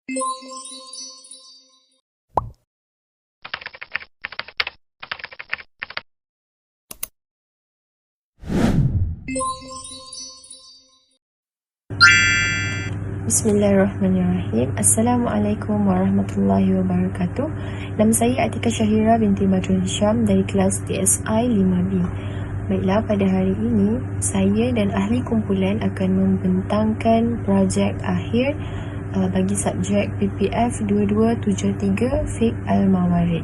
Bismillahirrahmanirrahim. Assalamualaikum warahmatullahi wabarakatuh. Nama saya Atika Syahira binti Badrul Hisham dari kelas DSI 5B. Baiklah, pada hari ini saya dan ahli kumpulan akan membentangkan projek akhir bagi subjek PPF 2273 Fiqh Al-Mawarid.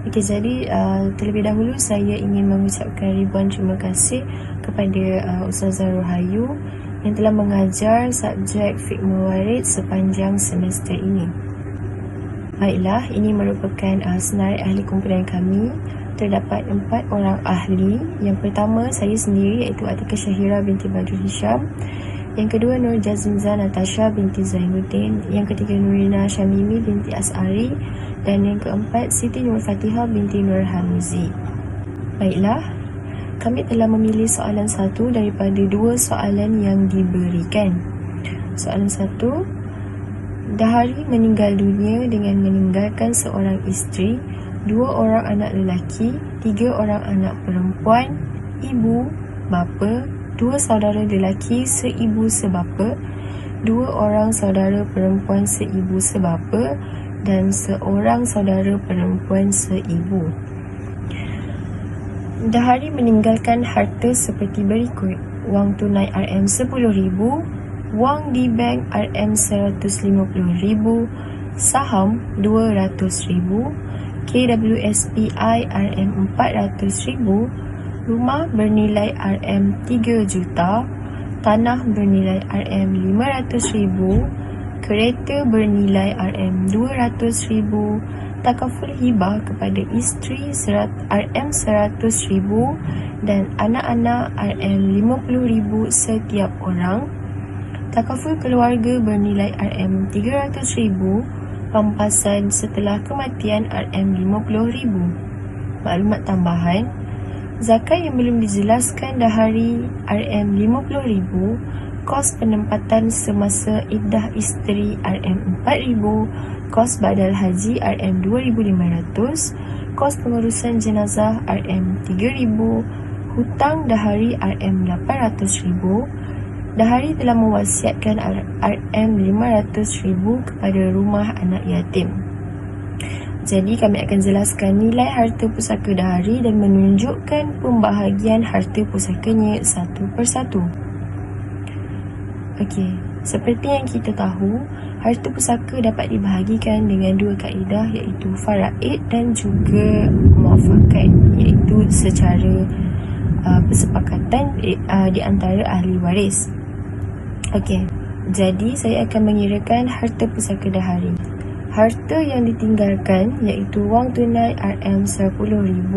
Okey, jadi terlebih dahulu saya ingin mengucapkan ribuan terima kasih kepada Ustazah Rohayu yang telah mengajar subjek Fiqh Mawarid sepanjang semester ini. Baiklah, ini merupakan senarai ahli kumpulan kami. Terdapat 4 orang ahli. Yang pertama, saya sendiri iaitu Atika Syahira binti Badrul Hisham. Yang kedua, Nur Jazmza Natasha binti Zainuddin. Yang ketiga, Nurina Syamimi binti As'ari. Dan yang keempat, Siti Nur Fatihah binti Nur Hamizi. Baiklah, kami telah memilih soalan satu daripada 2 soalan yang diberikan. Soalan satu, Dahari meninggal dunia dengan meninggalkan seorang isteri, 2 orang anak lelaki, 3 orang anak perempuan, ibu, bapa, 2 saudara lelaki seibu sebapa, 2 orang saudara perempuan seibu sebapa dan seorang saudara perempuan seibu. Dahari meninggalkan harta seperti berikut: wang tunai RM10,000, wang di bank RM150,000, saham RM200,000, KWSPI RM400,000, rumah bernilai RM3 juta, tanah bernilai RM500,000, kereta bernilai RM200,000, takaful hibah kepada isteri RM100,000 dan anak-anak RM50,000 setiap orang. Takaful keluarga bernilai RM300,000, pampasan setelah kematian RM50,000. Maklumat tambahan, zakat yang belum dijelaskan dahari RM50,000, kos penempatan semasa iddah isteri RM4,000, kos badal haji RM2,500, kos pengurusan jenazah RM3,000, hutang dahari RM800,000. Dahari telah mewasiatkan RM500,000 kepada rumah anak yatim. Jadi kami akan jelaskan nilai harta pusaka dahari dan menunjukkan pembahagian harta pusakanya satu persatu. Okey, seperti yang kita tahu, harta pusaka dapat dibahagikan dengan 2 kaedah, iaitu faraid dan juga muafakat, iaitu secara persepakatan di antara ahli waris. Okey, jadi saya akan mengirakan harta pusaka dahari. Harta yang ditinggalkan iaitu wang tunai RM10,000,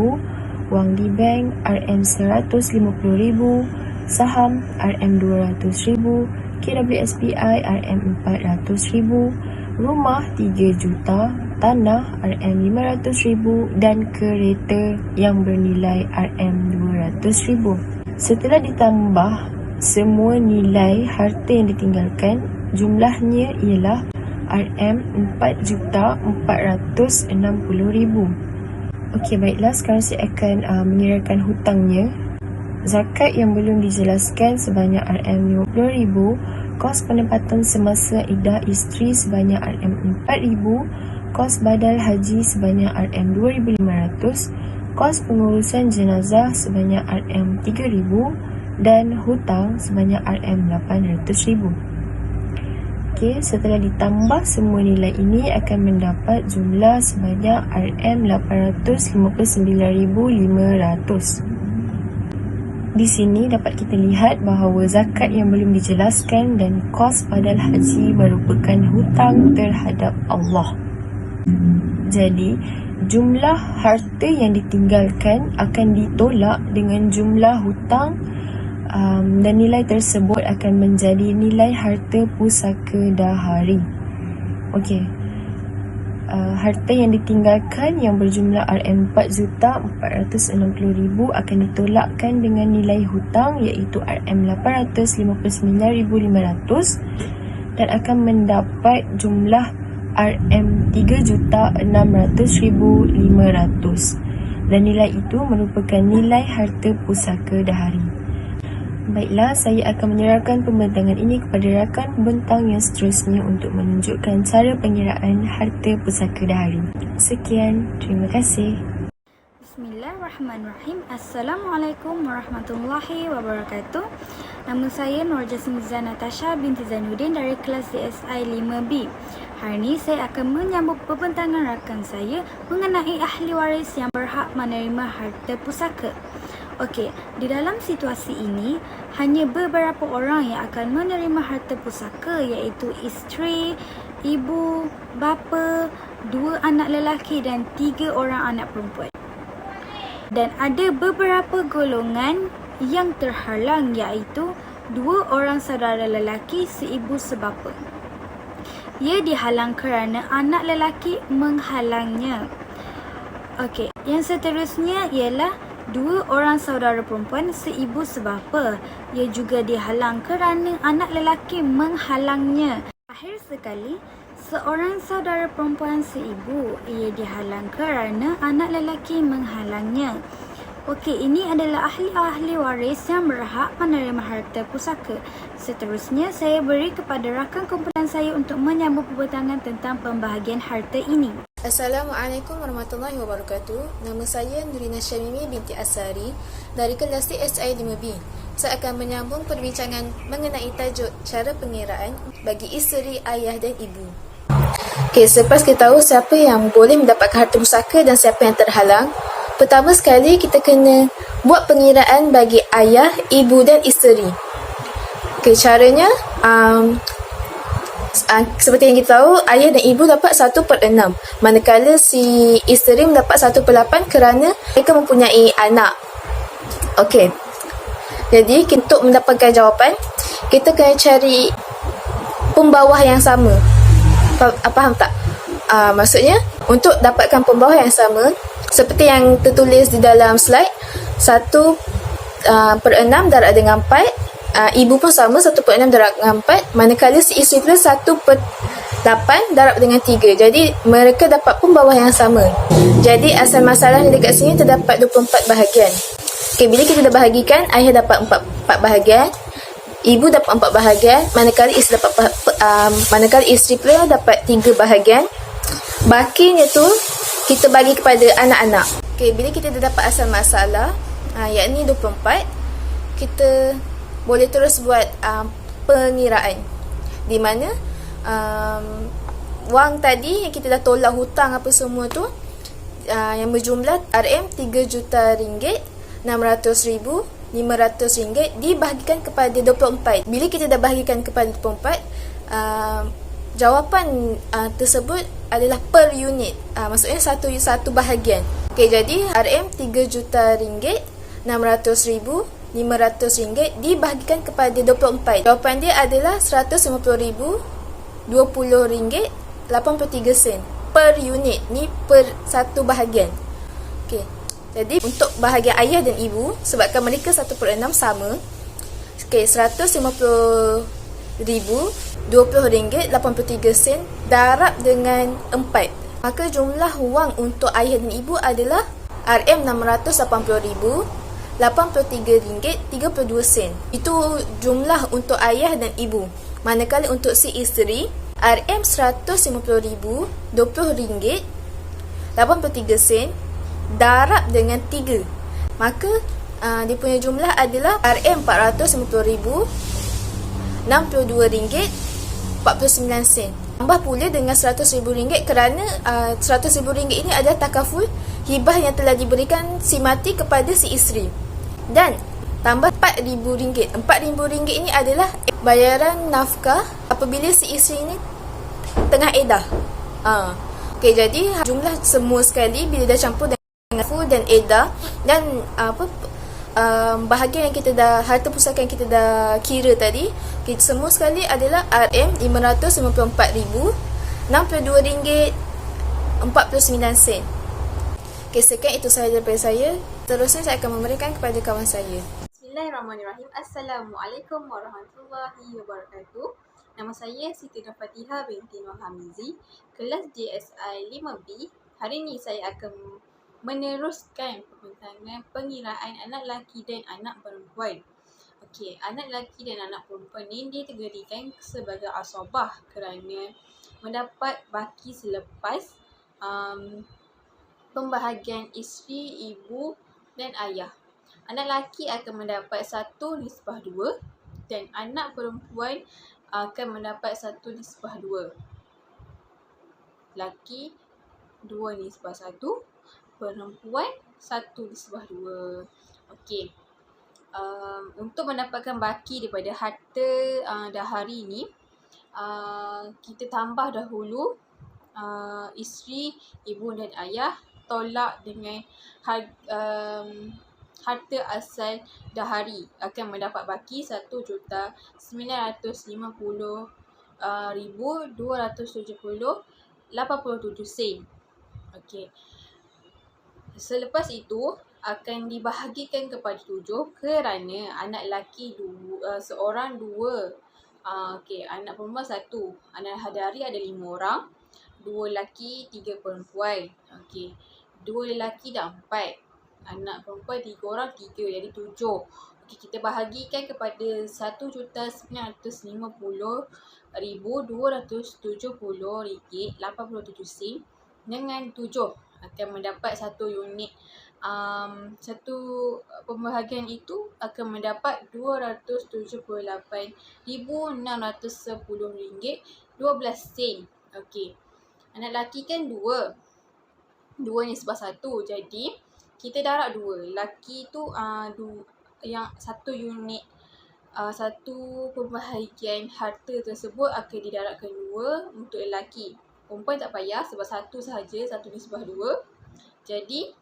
wang di bank RM150,000, saham RM200,000, KWSPI RM400,000, rumah 3 juta, tanah RM500,000 dan kereta yang bernilai RM200,000. Setelah ditambah semua nilai harta yang ditinggalkan, jumlahnya ialah RM4,460,000. Okey, baiklah, sekarang saya akan mengirakan hutangnya. Zakat yang belum dijelaskan sebanyak RM50,000, kos penempatan semasa iddah isteri sebanyak RM4,000, kos badal haji sebanyak RM2,500, kos pengurusan jenazah sebanyak RM3,000 dan hutang sebanyak RM800,000. Okey, setelah ditambah semua nilai ini akan mendapat jumlah sebanyak RM859,500. Di sini dapat kita lihat bahawa zakat yang belum dijelaskan dan kos badal haji merupakan hutang terhadap Allah. Jadi, jumlah harta yang ditinggalkan akan ditolak dengan jumlah hutang dan nilai tersebut akan menjadi nilai harta pusaka dahari. Okey. Harta yang ditinggalkan yang berjumlah RM4,460,000 akan ditolakkan dengan nilai hutang iaitu RM859,500 dan akan mendapat jumlah RM3,600,500 dan nilai itu merupakan nilai harta pusaka dahari. Baiklah, saya akan menyerahkan pembentangan ini kepada rakan pembentang yang seterusnya untuk menunjukkan cara pengiraan harta pusaka dahari. Sekian, terima kasih. Bismillahirrahmanirrahim. Assalamualaikum warahmatullahi wabarakatuh. Nama saya Nur Jasmiza Natasha binti Zainuddin dari kelas DSI 5B. Hari ini saya akan menyambut pembentangan rakan saya mengenai ahli waris yang berhak menerima harta pusaka. Okey, di dalam situasi ini hanya beberapa orang yang akan menerima harta pusaka, iaitu isteri, ibu, bapa, 2 anak lelaki dan 3 orang anak perempuan. Dan ada beberapa golongan yang terhalang, iaitu 2 orang saudara lelaki seibu sebapa. Ia dihalang kerana anak lelaki menghalangnya. Okey, yang seterusnya ialah 2 orang saudara perempuan seibu sebapa. Ia juga dihalang kerana anak lelaki menghalangnya. Akhir sekali, seorang saudara perempuan seibu, ia dihalang kerana anak lelaki menghalangnya. Okey, ini adalah ahli-ahli waris yang berhak menerima harta pusaka. Seterusnya, saya beri kepada rakan kumpulan saya untuk menyambut pembentangan tentang pembahagian harta ini. Assalamualaikum warahmatullahi wabarakatuh. Nama saya Nurina Syamimi binti Asari dari kelas DSI 5B. Saya akan menyambung perbincangan mengenai tajuk cara pengiraan bagi isteri, ayah dan ibu. Okey, selepas kita tahu siapa yang boleh mendapatkan harta pusaka dan siapa yang terhalang, pertama sekali kita kena buat pengiraan bagi ayah, ibu dan isteri. Okey, caranya seperti yang kita tahu, ayah dan ibu dapat 1/6, manakala si isteri mendapat 1/8 kerana mereka mempunyai anak. Okey, jadi untuk mendapatkan jawapan, kita kena cari pembawah yang sama. Faham tak? Maksudnya, untuk dapatkan pembawah yang sama, seperti yang tertulis di dalam slide, 1/6 darab dengan 4. Ibu pun sama, 1/6 darab dengan 4. Manakala si isteri tu 1/8 darab dengan 3. Jadi, mereka dapat pembawah yang sama. Jadi, asal masalahnya dekat sini terdapat 24 bahagian. Okay, bila kita dah bahagikan, ayah dapat 4 bahagian, ibu dapat 4 bahagian, manakala isteri pula dapat 3 bahagian. Bakinya tu kita bagi kepada anak-anak. Okay, bila kita dah dapat asal masalah, yakni 24, kita boleh terus buat pengiraan. Di mana wang tadi yang kita dah tolak hutang apa semua tu, yang berjumlah RM3,600,500 dibahagikan kepada 24. Bila kita dah bahagikan kepada 24, jawapan tersebut adalah per unit. Maksudnya satu bahagian. Okey, jadi RM3,600,500 dibahagikan kepada 24. Jawapan dia adalah RM150,20.83 per unit. Ni per satu bahagian. Okey. Jadi untuk bahagian ayah dan ibu, sebabkan mereka 1/6 sama. Okey, RM150,020.83 darab dengan 4. Maka jumlah wang untuk ayah dan ibu adalah RM680,083.32. Itu jumlah untuk ayah dan ibu. Manakala untuk si isteri, RM150,020.83 darab dengan 3. Maka dia punya jumlah adalah RM450,062.49. Tambah pula dengan RM100,000 kerana RM100,000 ini adalah takaful hibah yang telah diberikan si mati kepada si isteri. Dan tambah RM4,000. RM4,000 ini adalah bayaran nafkah apabila si isteri ini tengah edah. Okey, jadi jumlah semua sekali bila dah campur dengan full dan edah dan bahagian yang kita dah, harta pusaka yang kita dah kira tadi, semua sekali adalah RM554,062.49. Okey, sekian itu sahaja daripada saya. Terusnya saya akan memberikan kepada kawan saya. Bismillahirrahmanirrahim. Assalamualaikum warahmatullahi wabarakatuh. Nama saya Siti Nurfatihah binti Nur Hamizi, kelas DSI 5B. Hari ini saya akan meneruskan pembentangan pengiraan anak lelaki dan anak perempuan. Okey, anak lelaki dan anak perempuan ini dikategorikan sebagai asabah kerana mendapat baki selepas pembahagian isteri, ibu dan ayah. Anak lelaki akan mendapat 1/2 dan anak perempuan akan mendapat 1/2. Lelaki 2/1, perempuan 1/2. Okey. Untuk mendapatkan baki daripada harta dahari ni, kita tambah dahulu isteri, ibu dan ayah, tolak dengan harta asal dahari akan mendapat baki 1,950,270.87 sen. Okey. Selepas itu akan dibahagikan kepada 7 kerana anak lelaki seorang 2. Okey, anak perempuan 1. Anak dahari ada 5 orang. 2 lelaki, 3 perempuan. Okey. 2 lelaki dah 4. Anak perempuan 3 orang, 3. Jadi 7. Okey, kita bahagikan kepada 1,950,270.87 sen dengan 7 akan mendapat satu unit. Satu pembahagian itu akan mendapat RM278,610.12 Okey. Anak lelaki kan 2. 2/1. Jadi kita darab 2. Lelaki tu yang satu unit, satu pembahagian harta tersebut akan didarabkan 2 untuk lelaki. Perempuan tak payah sebab 1 sahaja, 1/2. Jadi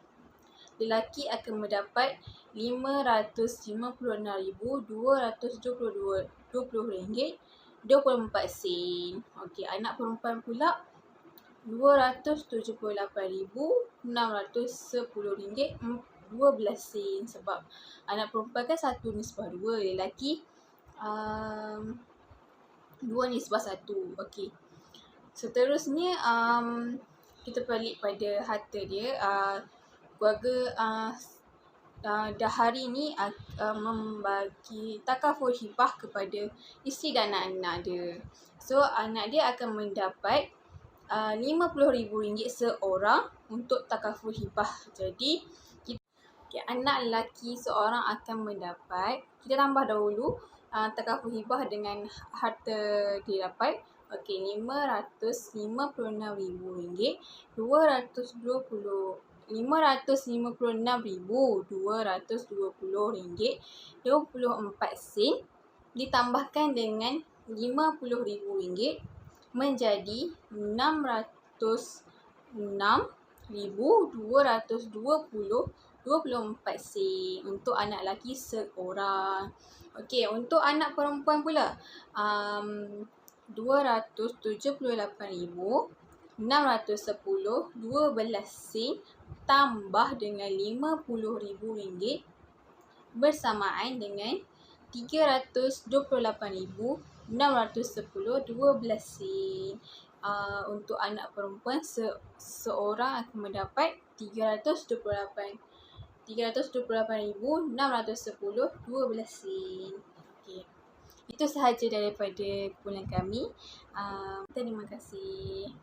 lelaki akan mendapat RM556,220.24 sen. Okey, anak perempuan pula RM278,610.12 sen sebab anak perempuan kan 1/2, lelaki 2/1. Okey. Seterusnya kita balik pada harta dia. Keluarga dahari ni membagi takaful hibah kepada isteri dan anak-anak dia. So anak dia akan mendapat RM50,000 seorang untuk takaful hibah. Jadi anak lelaki seorang akan mendapat, kita tambah dahulu takaful hibah dengan harta dia dapat. Okey, RM556,220.24 sen ditambahkan dengan RM50,000 menjadi RM606,220.24 sen untuk anak lelaki seorang. Okey, untuk anak perempuan pula RM278,610.12 sen tambah dengan RM50,000 bersamaan dengan RM328,610.12 sen. Untuk anak perempuan seorang akan mendapat RM328,610.12 sen. Okey. Itu sahaja daripada kumpulan kami. Terima kasih.